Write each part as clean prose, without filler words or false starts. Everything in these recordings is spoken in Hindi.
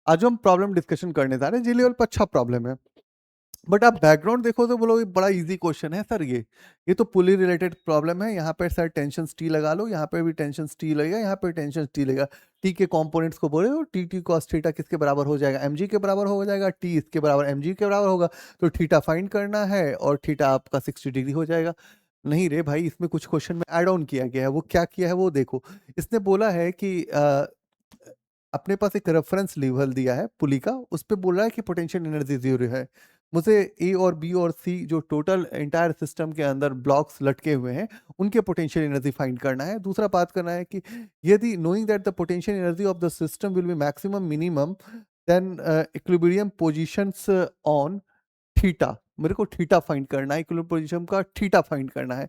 आज हम प्रॉब्लम डिस्कशन करने जा रहे हैं, जी लेवल पर अच्छा प्रॉब्लम है। बट आप बैकग्राउंड देखो तो बोलोगे बड़ा इजी क्वेश्चन है सर, ये तो पुली रिलेटेड प्रॉब्लम है। यहाँ पे सर टेंशन टी लगा लो, यहाँ पे भी टेंशन टी लगेगा, यहाँ पे टेंशन टी लगेगा। टी के कंपोनेंट्स को बोले टी टी कॉस थीटा किसके बराबर हो जाएगा, एम जी के बराबर हो जाएगा, टी इसके बराबर एम जी के बराबर होगा। तो थीटा फाइंड करना है और थीटा आपका 60 डिग्री हो जाएगा। नहीं रे भाई, इसमें कुछ क्वेश्चन में ऐड ऑन किया गया है। वो क्या किया है वो देखो। इसने बोला है कि अपने पास एक रेफरेंस लेवल दिया है पुली का, उस पे बोल रहा है कि पोटेंशियल एनर्जी जीरो है। मुझे ए और बी और सी जो टोटल एंटायर सिस्टम के अंदर ब्लॉक्स लटके हुए हैं उनके पोटेंशियल एनर्जी फाइंड करना है। दूसरा बात करना है कि यदि knowing that the potential energy of the system will be maximum minimum, then equilibrium positions on theta, मेरे को थीटा फाइंड करना है, इक्विलिब्रियम पोजीशन का थीटा फाइंड करना है।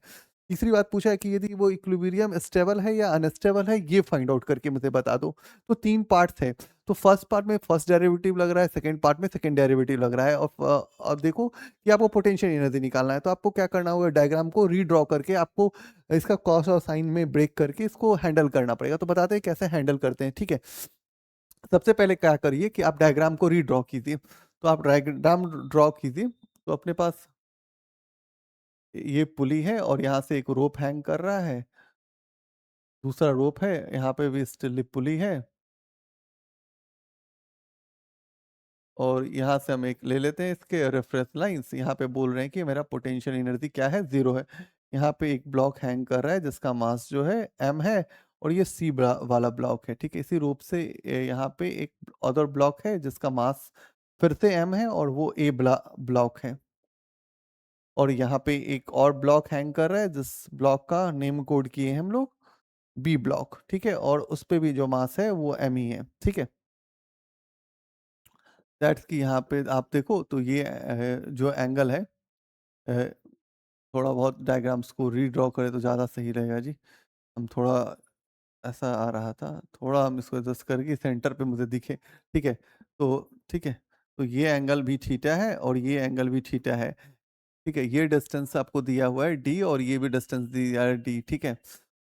तीसरी बात पूछा है कि यदि वो इक्विलिब्रियम स्टेबल है या अनस्टेबल है ये फाइंड आउट करके मुझे बता दो। तो तीन पार्ट्स है। तो फर्स्ट पार्ट में फर्स्ट डेरिवेटिव लग रहा है, सेकंड पार्ट में सेकंड डेरिवेटिव लग रहा है। और अब देखो कि आपको पोटेंशियल एनर्जी निकालना है, तो आपको क्या करना होगा, डायग्राम को रीड्रॉ करके आपको इसका कॉस और साइन में ब्रेक करके इसको हैंडल करना पड़ेगा। तो बताते हैं कैसे हैंडल करते हैं, ठीक है। सबसे पहले क्या करिए कि आप डायग्राम को रीड्रॉ कीजिए। तो आप डायग्राम ड्रॉ कीजिए। तो अपने पास ये पुली है और यहाँ से एक रोप हैंग कर रहा है, दूसरा रोप है, यहाँ पे भी स्टिल पुली है, और यहाँ से हम एक ले लेते हैं इसके रेफरेंस लाइंस। यहाँ पे बोल रहे हैं कि मेरा पोटेंशियल एनर्जी क्या है, जीरो है। यहाँ पे एक ब्लॉक हैंग कर रहा है जिसका मास जो है m है, और ये सी वाला ब्लॉक है, ठीक है। इसी रूप से यहाँ पे एक अदर ब्लॉक है जिसका मास फिर से m है और वो a ब्लॉक है। और यहाँ पे एक और ब्लॉक हैंग कर रहा है जिस ब्लॉक का नेम कोड किए हैं हम लोग बी ब्लॉक, ठीक है। और उस पे भी जो मास है वो m ही है, ठीक है। दैट्स कि यहाँ पे आप देखो तो ये जो एंगल है, थोड़ा बहुत डायग्राम्स को रीड्रॉ करें तो ज़्यादा सही रहेगा जी। हम थोड़ा ऐसा आ रहा था, थोड़ा हम इसको एडजस्ट करके सेंटर पे मुझे दिखे, ठीक है। तो ठीक है, तो ये एंगल भी थीटा है और ये एंगल भी थीटा है, ठीक है। ये डिस्टेंस आपको दिया हुआ है डी और ये भी डिस्टेंस दिया है डी, ठीक है।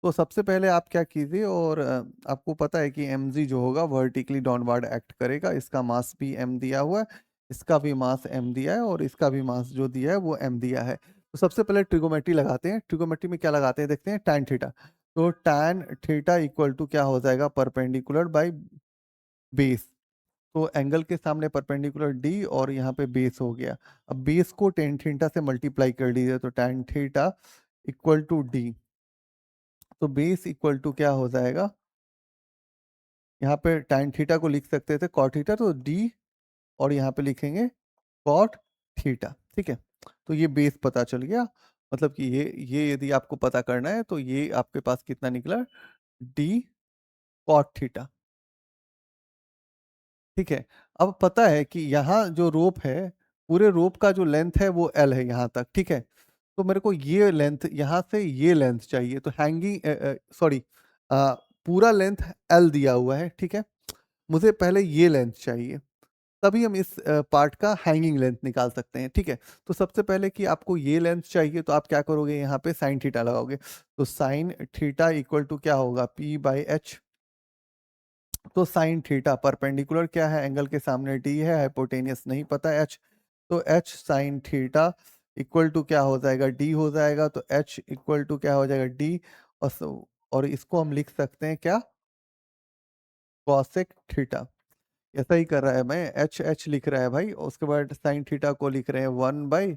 तो सबसे पहले आप क्या कीजिए, और आपको पता है कि एम जी जो होगा वर्टिकली डाउनवर्ड एक्ट करेगा। इसका मास भी एम दिया हुआ है, इसका भी मास एम दिया है, और इसका भी मास जो दिया है वो एम दिया है। तो सबसे पहले ट्रिगोमेट्री लगाते हैं। ट्रिगोमेट्री में क्या लगाते हैं देखते हैं, टैन थीटा। तो टैन थीटा इक्वल टू क्या हो जाएगा, परपेंडिकुलर बाई बेस। तो एंगल के सामने परपेंडिकुलर डी और यहाँ पे बेस हो गया। अब बेस को टेन थीटा से मल्टीप्लाई कर लीजिए, तो tan theta equal to D. तो बेस इक्वल टू क्या हो जाएगा, यहाँ पे टैन थीटा को लिख सकते थे कॉट थीटा, तो डी, और यहाँ पे लिखेंगे कॉट थीटा, ठीक है। तो ये बेस पता चल गया। मतलब कि ये यदि आपको पता करना है तो ये आपके पास कितना निकला, डी कॉट थीटा, ठीक है। अब पता है कि यहाँ जो रोप है, पूरे रोप का जो लेंथ है वो एल है यहाँ तक, ठीक है। तो मेरे को ये लेंथ यहाँ से ये लेंथ चाहिए, तो हैंगिंग सॉरी, पूरा लेंथ एल दिया हुआ है, ठीक है। मुझे पहले ये लेंथ चाहिए, तभी हम इस पार्ट का हैंगिंग लेंथ निकाल सकते हैं, ठीक है। तो सबसे पहले कि आपको ये लेंथ चाहिए तो आप क्या करोगे, यहाँ पे साइन थीटा लगाओगे। तो साइन थीटा इक्वल टू क्या होगा, पी बाई एच। तो साइन थीटा परपेंडिकुलर क्या है, एंगल के सामने डी है, हाइपोटेनियस नहीं पता एच। तो H sine theta equal to क्या हो जाएगा, डी हो जाएगा। तो एच इक्वल टू क्या हो जाएगा, डी। और और इसको हम लिख सकते हैं क्या, कॉसेक थीटा। ऐसा ही कर रहा है, मैं एच एच लिख रहा है भाई, उसके बाद साइन थीटा को लिख रहे हैं 1 by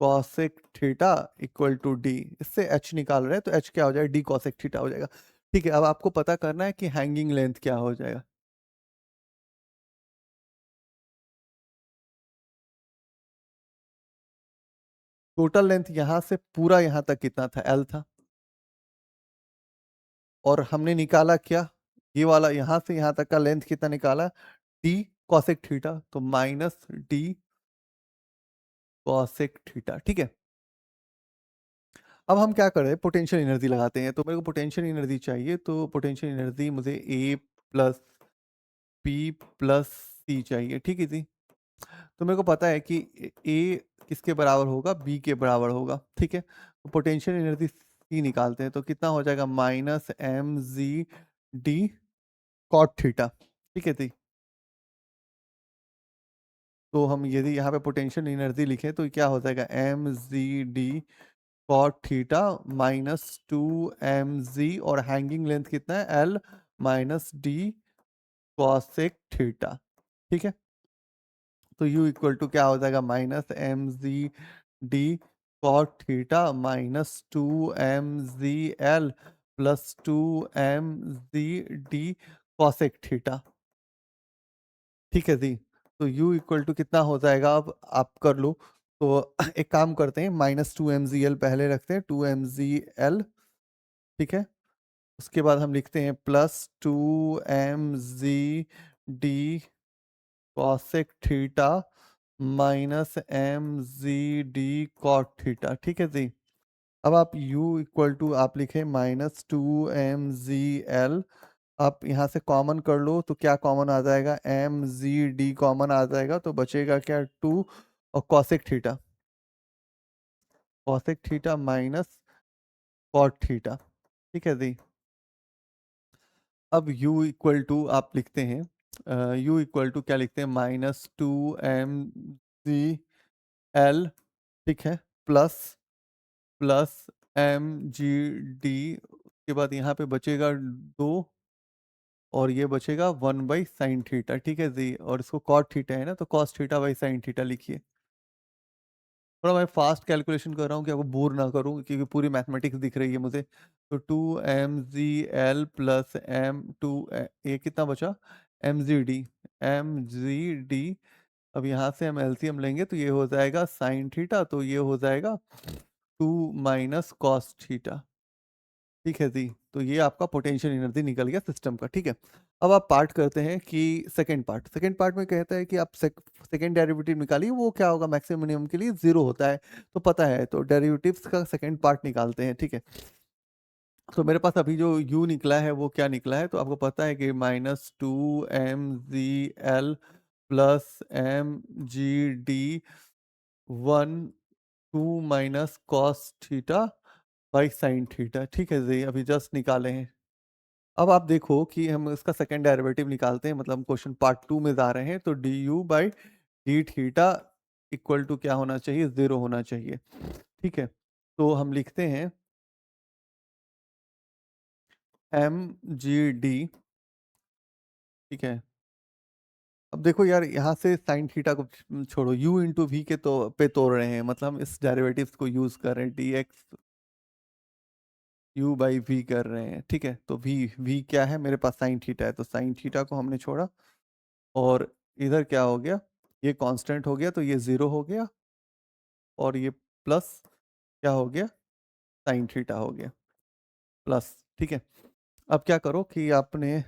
cosec theta equal to D. इससे एच निकाल रहे हैं तो एच क्या हो जाएगा, डी कॉसेक थीटा हो जाएगा, ठीक है। अब आपको पता करना है कि हैंगिंग लेंथ क्या हो जाएगा। टोटल लेंथ यहाँ से पूरा यहाँ तक कितना था, एल था। और हमने निकाला क्या, ये वाला यहाँ से यहाँ तक का लेंथ कितना निकाला, डी कॉसेक थीटा, तो माइनस डी कॉसेक थीटा, ठीक है। अब हम क्या कर रहे हैं, पोटेंशियल एनर्जी लगाते हैं। तो मेरे को पोटेंशियल एनर्जी चाहिए, तो पोटेंशियल एनर्जी मुझे ए प्लस पी प्लस सी चाहिए, ठीक है जी। तो मेरे को पता है कि ए किसके बराबर होगा, बी के बराबर होगा, ठीक है। तो पोटेंशियल एनर्जी सी निकालते हैं, तो कितना हो जाएगा, minus M G D cot theta, ठीक है जी। तो हम यदि यहाँ पे पोटेंशियल एनर्जी लिखें तो क्या हो जाएगा, M G D cot theta minus 2 mg, और हैंगिंग लेंथ कितना है, L minus D cosec theta. ठीक है, तो u इक्वल टू क्या हो जाएगा, minus M G D cot theta minus 2 mg L plus 2 mg D cosec theta. ठीक है जी, तो u इक्वल टू कितना हो जाएगा, अब आप कर लो। तो एक काम करते हैं, -2 mg L पहले रखते हैं, 2 mg L। ठीक है, उसके बाद हम लिखते हैं plus 2 mg D cosec theta minus mg D cot theta. ठीक है जी, अब आप u इक्वल टू आप लिखें -2 mg L। आप यहाँ से कॉमन कर लो तो क्या कॉमन आ जाएगा, mg D कॉमन आ जाएगा, तो बचेगा क्या, 2 और cosec theta minus cot theta. ठीक है जी, अब u इक्वल टू आप लिखते हैं, u इक्वल टू क्या लिखते हैं, -2 mg L। ठीक है, प्लस प्लस mg D, उसके बाद यहाँ पे बचेगा 2, और ये बचेगा 1/sin थीटा। ठीक है जी, और इसको कॉट थीटा है ना, तो cos theta by sine theta लिखिए। थोड़ा मैं फास्ट कैलकुलेशन कर रहा हूँ कि आपको बोर ना करूँ, क्योंकि पूरी मैथमेटिक्स दिख रही है मुझे। तो 2 mg L प्लस ये कितना बचा, mg D। अब यहाँ से हम एलसीएम लेंगे तो ये हो जाएगा साइन थीटा, तो ये हो जाएगा 2 - cos थीटा। ठीक है जी, तो ये आपका पोटेंशियल एनर्जी निकल गया सिस्टम का। ठीक है, अब आप पार्ट करते हैं कि सेकंड पार्ट में कहता है कि आप सेकंड डेरिवेटिव निकालिए, वो क्या होगा, मैक्सिमम मिनिमम के लिए 0 होता है, तो पता है, तो डेरिवेटिव्स का सेकंड पार्ट निकालते हैं। ठीक है, तो मेरे पास अभी जो u निकला है वो क्या निकला है, तो आपको पता है कि -2 mg L plus mg D 1 2 - cos theta by sine theta. ठीक है जी, अभी जस्ट निकाले हैं। अब आप देखो कि हम इसका सेकंड डेरिवेटिव निकालते हैं, मतलब क्वेश्चन पार्ट 2 में जा रहे हैं, तो du/d थीटा इक्वल टू क्या होना चाहिए, 0 होना चाहिए। ठीक है, तो हम लिखते हैं mg D। ठीक है, अब देखो यार, यहाँ से साइन थीटा को छोड़ो, u इंटू वी के तो पे तोड़ रहे हैं, मतलब हम इस डेरिवेटिव्स को यूज कर रहे हैं, dx u/v कर रहे हैं। ठीक है, तो v क्या है, मेरे पास साइन थीटा है, तो साइन थीटा को हमने छोड़ा, और इधर क्या हो गया, ये कांस्टेंट हो गया, तो ये 0 हो गया, और ये प्लस क्या हो गया, साइन थीटा हो गया, प्लस। ठीक है, अब क्या करो कि आपने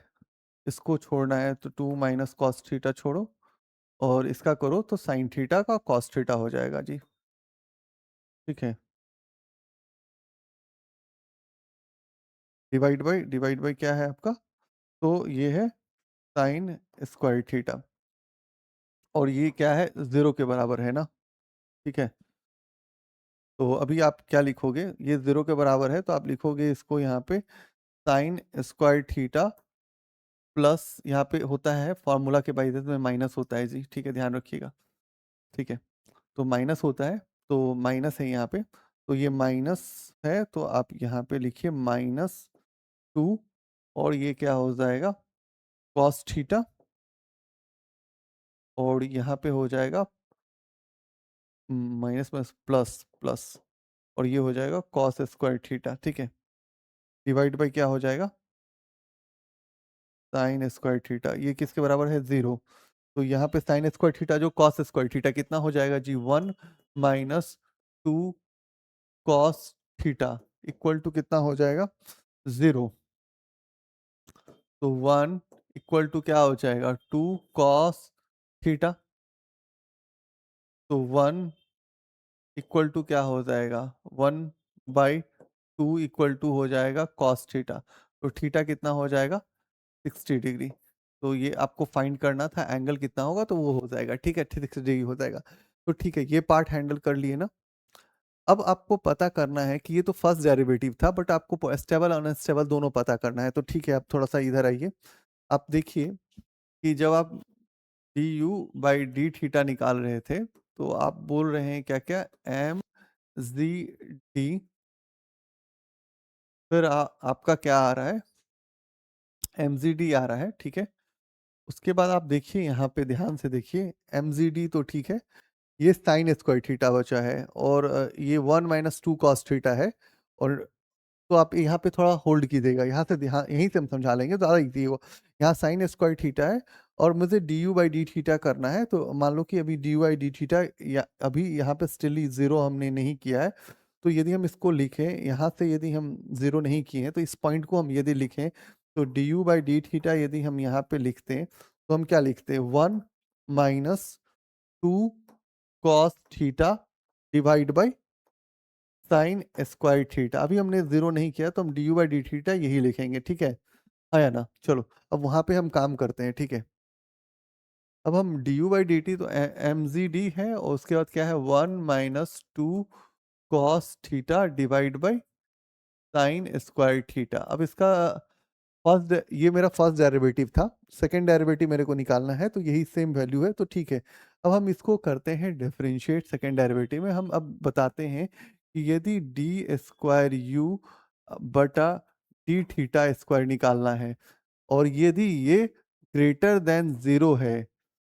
इसको छोड़ना है, तो 2 - cos थीटा छोड़ो, और इसका करो तो साइन थीटा का कॉस थीटा हो जाएगा जी। ठीक है, डिवाइड बाई क्या है आपका, तो ये है साइन स्क्वायर थीटा, और ये क्या है, 0 के बराबर है ना। ठीक है, तो अभी आप क्या लिखोगे, ये 0 के बराबर है, तो आप लिखोगे इसको यहाँ पे साइन स्क्वायर थीटा प्लस, यहाँ पे होता है फॉर्मूला के बाइजेस में माइनस होता है जी। ठीक है, ध्यान रखिएगा। ठीक है, तो माइनस होता है, तो माइनस है यहाँ पे, तो ये माइनस है, तो आप यहाँ पे लिखिए -2, और ये क्या हो जाएगा, कॉस थीटा, और यहाँ पे हो जाएगा माइनस में प्लस प्लस, और ये हो जाएगा कॉस स्क्वायर थीटा। ठीक है, डिवाइड बाई क्या हो जाएगा, साइन स्क्वायर थीटा, ये किसके बराबर है, 0। तो यहाँ पे साइन स्क्वायर थीटा जो कॉस स्क्वायर थीटा कितना हो जाएगा जी, 1 - 2 कॉस थीटा इक्वल टू कितना हो जाएगा, 0। तो 1 इक्वल टू क्या हो जाएगा, 2 कॉस थीटा, तो 1 इक्वल टू क्या हो जाएगा, 1/2 इक्वल टू हो जाएगा कॉस थीटा, तो थीटा कितना हो जाएगा, 60 डिग्री। तो ये आपको फाइंड करना था एंगल कितना होगा, तो वो हो जाएगा। ठीक है, 60 डिग्री हो जाएगा। तो ठीक है, ये पार्ट हैंडल कर लिए ना। अब आपको पता करना है कि ये तो फर्स्ट डेरिवेटिव था, बट आपको स्टेबल और अनस्टेबल दोनों पता करना है। तो ठीक है, आप थोड़ा सा इधर आइए, आप देखिए कि जब आप D you by D theta निकाल रहे थे, तो आप बोल रहे हैं क्या क्या, एम जी डी, फिर आपका क्या आ रहा है, एम जी डी आ रहा है, ठीक है। उसके बाद आप देखिए यहाँ पे ध्यान से देखिए, एम जी डी तो ठीक है, ये साइन स्क्वायर थीटा बचा है, और ये 1 - 2 कॉस थीटा है, और तो आप यहाँ पे थोड़ा होल्ड कीजिएगा, यहाँ से ध्यान, यहीं से हम समझा लेंगे, ज़्यादा इजी है वो। यहाँ साइन स्क्वायर थीटा है, और मुझे D you by D theta करना है, तो मान लो कि अभी D you by D theta अभी यहाँ पे स्टिल जीरो हमने नहीं किया है, तो यदि हम इसको लिखें यहाँ से, यदि हम जीरो नहीं किए हैं, तो इस पॉइंट को हम यदि लिखें, तो D you by D theta यदि हम यहाँ पे लिखते हैं, तो हम क्या लिखते हैं, 1 - 2 cos theta divide by sine square theta. अभी हमने जीरो नहीं किया, तो हम D you by D theta यही लिखेंगे, ठीक है, आया ना। चलो अब वहां पे हम काम करते हैं, ठीक है। अब हम D you by D T तो एम जी डी है, और उसके बाद क्या है, 1 - 2 cos theta divide by sine square theta. अब इसका ये मेरा फर्स्ट डेरिवेटिव था, सेकंड डेरिवेटिव मेरे को निकालना है, तो यही सेम वैल्यू है, तो ठीक है। अब हम इसको करते हैं डिफरेंशिएट, सेकंड डेरिवेटिव में हम अब बताते हैं कि यदि डी स्क्वायर यू बटा डी थीटा स्क्वायर निकालना है, और यदि ये ग्रेटर देन जीरो है,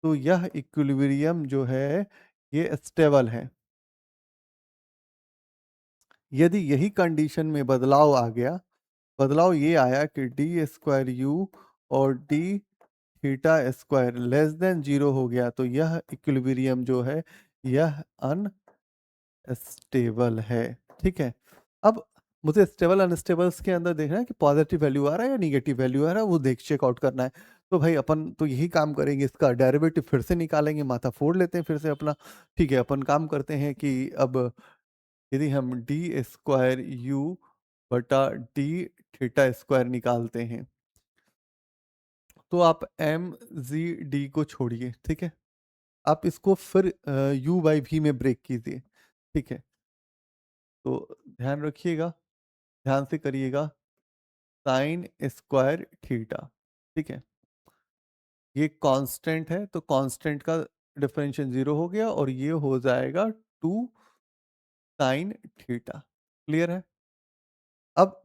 तो यह इक्विलिब्रियम जो है ये स्टेबल है। यदि यही कंडीशन में बदलाव आ गया, बदलाव ये आया कि डी स्क्वायर यू और D theta square less than zero हो गया, तो यह इक्विलिब्रियम जो है यह अनस्टेबल है, ठीक है। अब मुझे स्टेबल अनस्टेबल्स के अंदर देखना है कि पॉजिटिव वैल्यू आ रहा है या निगेटिव वैल्यू आ रहा है, वो देख चेकआउट करना है। तो भाई अपन तो यही काम करेंगे, इसका डेरिवेटिव फिर से निकालेंगे, माथा फोड़ लेते हैं फिर से अपना, ठीक है। अपन काम करते हैं कि अब यदि हम डी स्क्वायर यू बटा डी थीटा स्क्वायर निकालते हैं, तो आप एम जी डी को छोड़िए, ठीक है। आप इसको फिर यू बाई वी में ब्रेक कीजिए, ठीक है। तो ध्यान रखिएगा, ध्यान से करिएगा, साइन स्क्वायर थीटा, ठीक है। ये कांस्टेंट है, तो कांस्टेंट का डिफरेंशियल जीरो हो गया, और ये हो जाएगा 2 साइन थीटा, क्लियर है। अब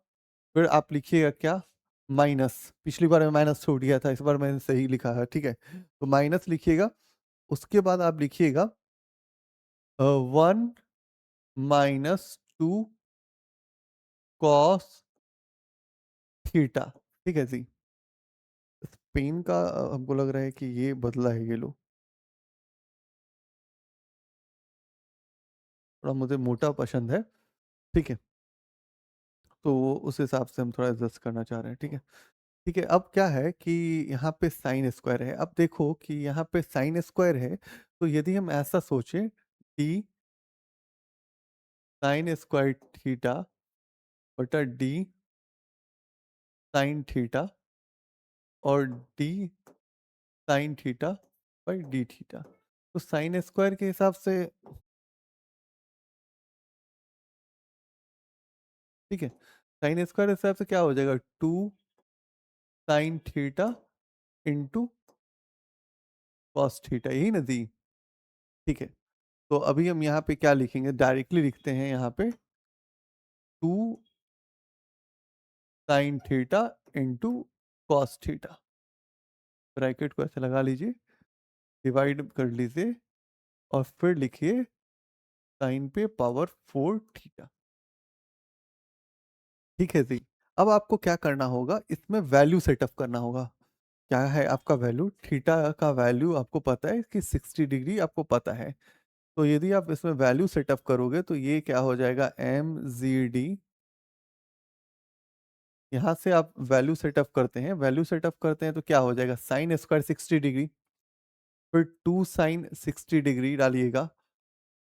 फिर आप लिखिएगा क्या, माइनस, पिछली बार मैं माइनस छोड़ दिया था, इस बार मैंने सही लिखा है, ठीक है। तो माइनस लिखिएगा, उसके बाद आप लिखिएगा 1 - 2 कॉस थीटा, ठीक है जी। पेन का हमको लग रहा है कि ये बदला है, ये लो, थोड़ा मुझे मोटा पसंद है, ठीक है। तो उस हिसाब से हम थोड़ा एडजस्ट करना चाह रहे हैं, ठीक है। ठीक है, अब क्या है कि यहाँ पे साइन स्क्वायर है, अब देखो कि यहाँ पे साइन स्क्वायर है, तो यदि हम ऐसा सोचें, डी साइन स्क्वायर थीटा बटा डी साइन थीटा, और D sine theta by D theta, तो साइन स्क्वायर के हिसाब से, ठीक है, साइन स्क्वायर के हिसाब से क्या हो जाएगा, 2 sine theta into cos theta, यही ना दी, ठीक है। तो अभी हम यहाँ पे क्या लिखेंगे, डायरेक्टली लिखते हैं यहाँ पे 2 sine theta into cos theta, bracket को ऐसे लगा लीजिए, डिवाइड कर लीजिए, और फिर लिखिए साइन पे पावर 4 थीटा, ठीक है जी। अब आपको क्या करना होगा, इसमें वैल्यू सेटअप करना होगा। क्या है आपका वैल्यू, थीटा का वैल्यू आपको पता है कि 60 डिग्री आपको पता है, तो यदि आप इसमें वैल्यू सेटअप करोगे, तो ये क्या हो जाएगा, एम जी डी, यहाँ से आप वैल्यू सेटअप करते हैं, वैल्यू सेटअप करते हैं तो क्या हो जाएगा, साइन स्क्वायर 60 डिग्री, फिर 2 साइन 60 डिग्री डालिएगा,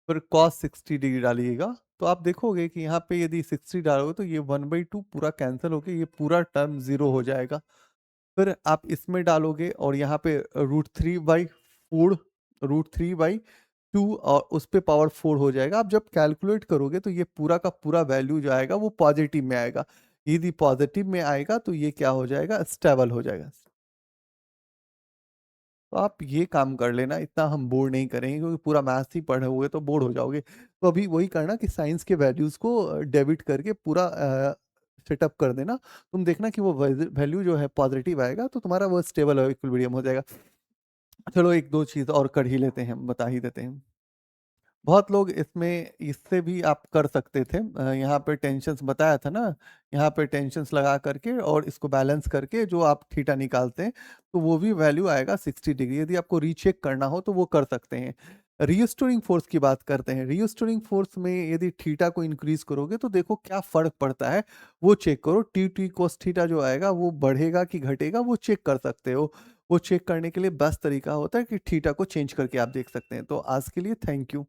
फिर कॉस 60 डिग्री डालिएगा, तो आप देखोगे कि यहाँ पे यदि 60 डालोगे, तो ये 1/2 पूरा कैंसिल होके ये पूरा टर्म जीरो हो जाएगा। फिर आप इसमें डालोगे, और यहाँ पे √3/4, √3/2, और उस पे पावर 4 हो जाएगा। आप जब कैलकुलेट करोगे, तो ये पूरा का पूरा वैल्यू जो आएगा वो पॉजिटिव में आएगा। यदि पॉजिटिव में आएगा, तो ये क्या हो जाएगा, स्टेबल हो जाएगा। तो आप ये काम कर लेना, इतना हम बोर नहीं करेंगे क्योंकि पूरा मैथ्स ही पढ़े हुए तो बोर हो जाओगे। तो अभी वही करना कि साइंस के वैल्यूज़ को डेबिट करके पूरा सेटअप कर देना। तुम देखना कि वो वैल्यू जो है पॉजिटिव आएगा तो तुम्हारा वो स्टेबल इक्विलिब्रियम हो जाएगा। चलो 1-2 चीज़ और कर ही लेते हैं, बता ही देते हैं। बहुत लोग इसमें इससे भी आप कर सकते थे, यहाँ पे टेंशन्स बताया था ना, यहाँ पे टेंशन्स लगा करके और इसको बैलेंस करके जो आप थीटा निकालते हैं, तो वो भी वैल्यू आएगा 60 डिग्री। यदि आपको रीचेक करना हो तो वो कर सकते हैं। रीस्टोरिंग फ़ोर्स की बात करते हैं। रीस्टोरिंग फ़ोर्स में यदि थीटा को इंक्रीज़ करोगे तो देखो क्या फ़र्क पड़ता है, वो चेक करो। टी कोस थीटा जो आएगा वो बढ़ेगा कि घटेगा वो चेक कर सकते हो। वो चेक करने के लिए बेस्ट तरीका होता है कि थीटा को चेंज करके आप देख सकते हैं। तो आज के लिए थैंक यू।